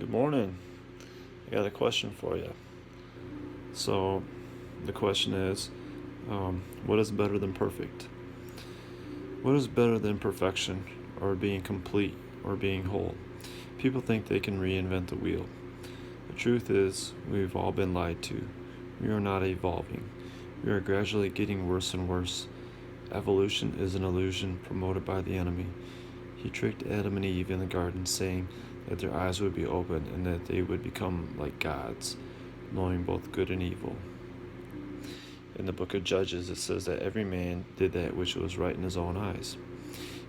Good morning. I got a question for you. So, the question is, what is better than perfect? What is better than perfection, or being complete, or being whole? People think they can reinvent the wheel. The truth is, we've all been lied to. We are not evolving. We are gradually getting worse and worse. Evolution is an illusion promoted by the enemy. He tricked Adam and Eve in the garden, saying that their eyes would be opened and that they would become like gods, knowing both good and evil. In the book of Judges, it says that every man did that which was right in his own eyes.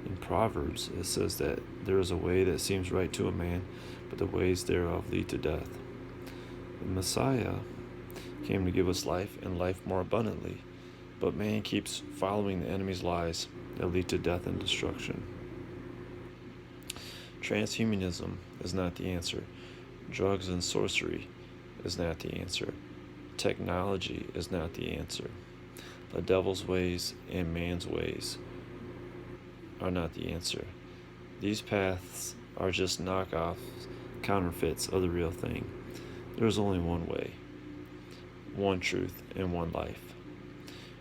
In Proverbs, it says that there is a way that seems right to a man, but the ways thereof lead to death. The Messiah came to give us life and life more abundantly, but man keeps following the enemy's lies that lead to death and destruction. Transhumanism is not the answer. Drugs and sorcery is not the answer. Technology is not the answer. The devil's ways and man's ways are not the answer. These paths are just knockoffs, counterfeits of the real thing. There is only one way, one truth, and one life.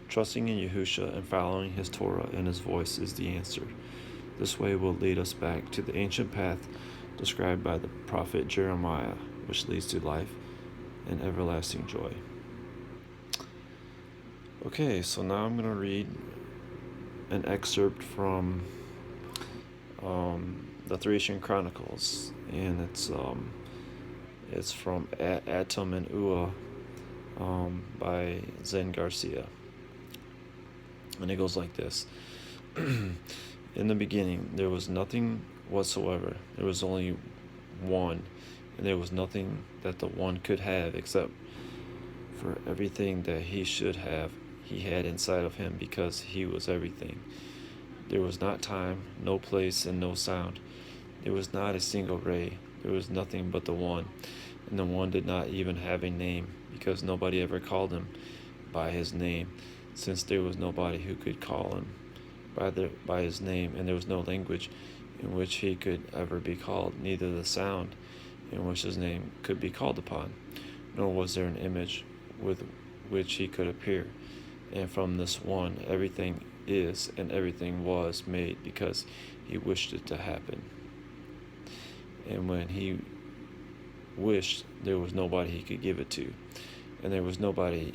Trusting in Yahusha and following his Torah and his voice is the answer. This way will lead us back to the ancient path described by the prophet Jeremiah, which leads to life and everlasting joy. Okay, so now I'm going to read an excerpt from the Thracian Chronicles, and it's from Atom and Ua by Zen Garcia, and it goes like this. In the beginning, there was nothing whatsoever. There was only one, and there was nothing that the one could have except for everything that he should have. He had inside of him because he was everything. There was not time, no place, and no sound. There was not a single ray. There was nothing but the one, and the one did not even have a name because nobody ever called him by his name, since there was nobody who could call him by his name, and there was no language in which he could ever be called, neither the sound in which his name could be called upon, nor was there an image with which he could appear. And from this one everything is and everything was made because he wished it to happen. And when he wished, there was nobody he could give it to, and there was nobody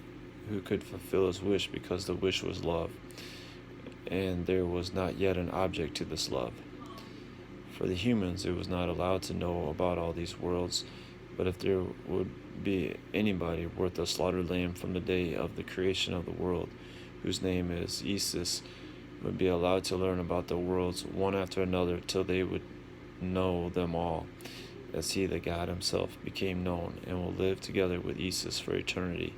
who could fulfill his wish because the wish was love, and there was not yet an object to this love. For the humans, it was not allowed to know about all these worlds, but if there would be anybody worth a slaughtered lamb from the day of the creation of the world, whose name is Isis, would be allowed to learn about the worlds one after another till they would know them all, as he, the God himself, became known, and will live together with Isis for eternity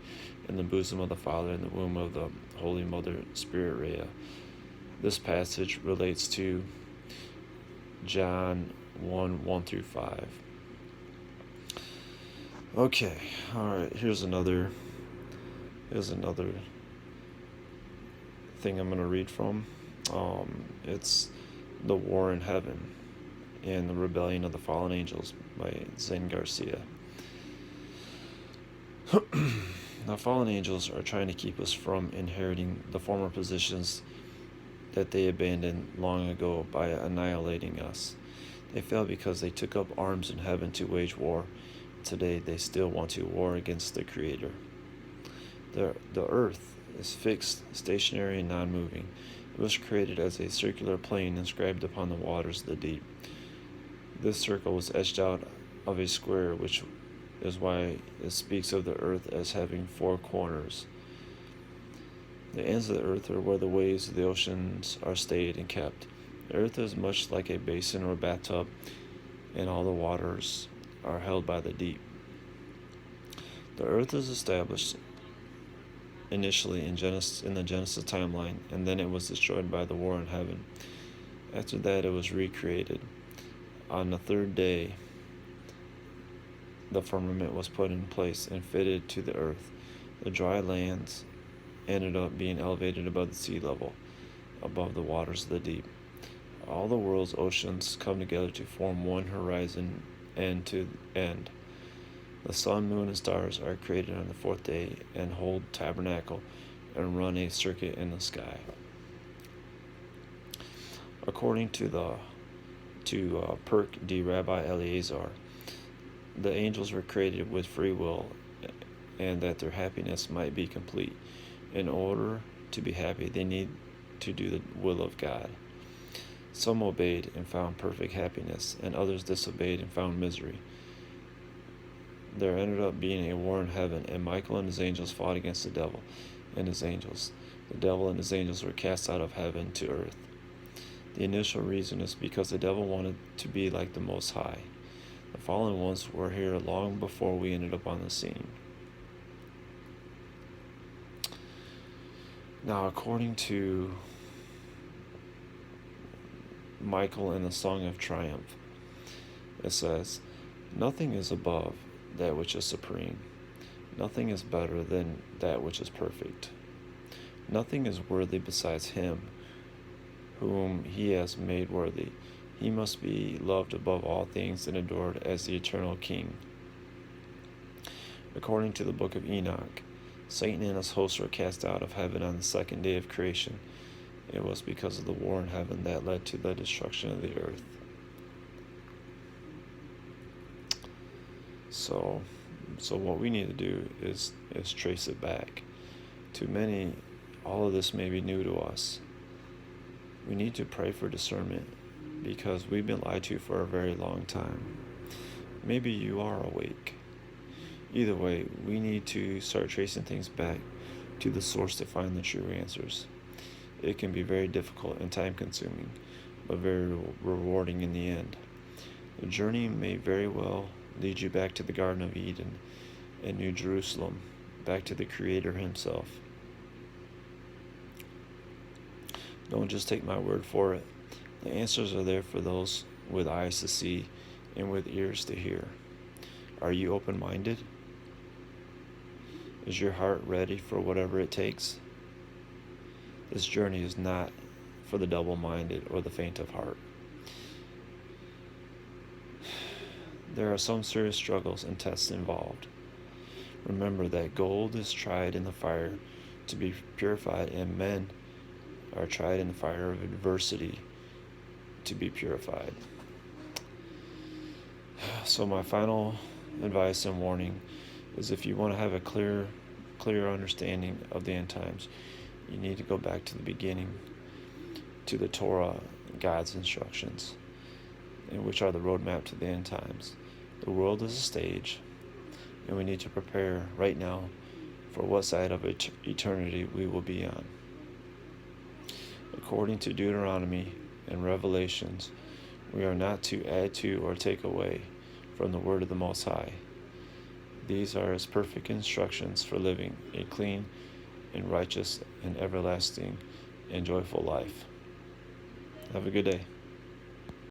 in the bosom of the Father and the womb of the Holy Mother Spirit Rhea. This passage relates to John 1:1-5. Okay, alright, here's another thing I'm going to read from. It's The War in Heaven and the Rebellion of the Fallen Angels by Zen Garcia. The fallen angels are trying to keep us from inheriting the former positions that they abandoned long ago by annihilating us. They failed because they took up arms in heaven to wage war. Today they still want to war against the Creator. The earth is fixed, stationary, and non-moving. It was created as a circular plane inscribed upon the waters of the deep. This circle was etched out of a square, which is why it speaks of the earth as having four corners. The ends of the earth are where the waves of the oceans are stayed and kept. The earth is much like a basin or bathtub, and all the waters are held by the deep. The earth is established initially in the Genesis timeline, and then it was destroyed by the war in heaven. After that, it was recreated. On the third day, the firmament was put in place and fitted to the earth. The dry lands ended up being elevated above the sea level, above the waters of the deep. All the world's oceans come together to form one horizon end to end. The sun, moon, and stars are created on the fourth day and hold tabernacle and run a circuit in the sky. According to Perk D. Rabbi Eleazar, the angels were created with free will, and that their happiness might be complete. In order to be happy, they need to do the will of God. Some obeyed and found perfect happiness, and others disobeyed and found misery. There ended up being a war in heaven, and Michael and his angels fought against the devil and his angels. The devil and his angels were cast out of heaven to earth. The initial reason is because the devil wanted to be like the Most High. The fallen ones were here long before we ended up on the scene. Now, according to Michael in the Song of Triumph, it says, "Nothing is above that which is supreme. Nothing is better than that which is perfect. Nothing is worthy besides him whom he has made worthy. He must be loved above all things and adored as the eternal King." According to the book of Enoch, Satan and his hosts were cast out of heaven on the second day of creation. It was because of the war in heaven that led to the destruction of the earth. So what we need to do is trace it back. To many, all of this may be new to us. We need to pray for discernment because we've been lied to for a very long time. Maybe you are awake. Either way, we need to start tracing things back to the source to find the true answers. It can be very difficult and time-consuming, but very rewarding in the end. The journey may very well lead you back to the Garden of Eden and New Jerusalem, back to the Creator himself. Don't just take my word for it. The answers are there for those with eyes to see and with ears to hear. Are you open-minded? Is your heart ready for whatever it takes? This journey is not for the double-minded or the faint of heart. There are some serious struggles and tests involved. Remember that gold is tried in the fire to be purified, and men are tried in the fire of adversity to be purified. So my final advice and warning is, if you want to have a clear understanding of the end times, you need to go back to the beginning, to the Torah, God's instructions, and which are the roadmap to the end times. The world is a stage, and we need to prepare right now for what side of eternity we will be on. According to Deuteronomy and Revelations, we are not to add to or take away from the word of the Most High. These are his perfect instructions for living a clean and righteous and everlasting and joyful life. Have a good day.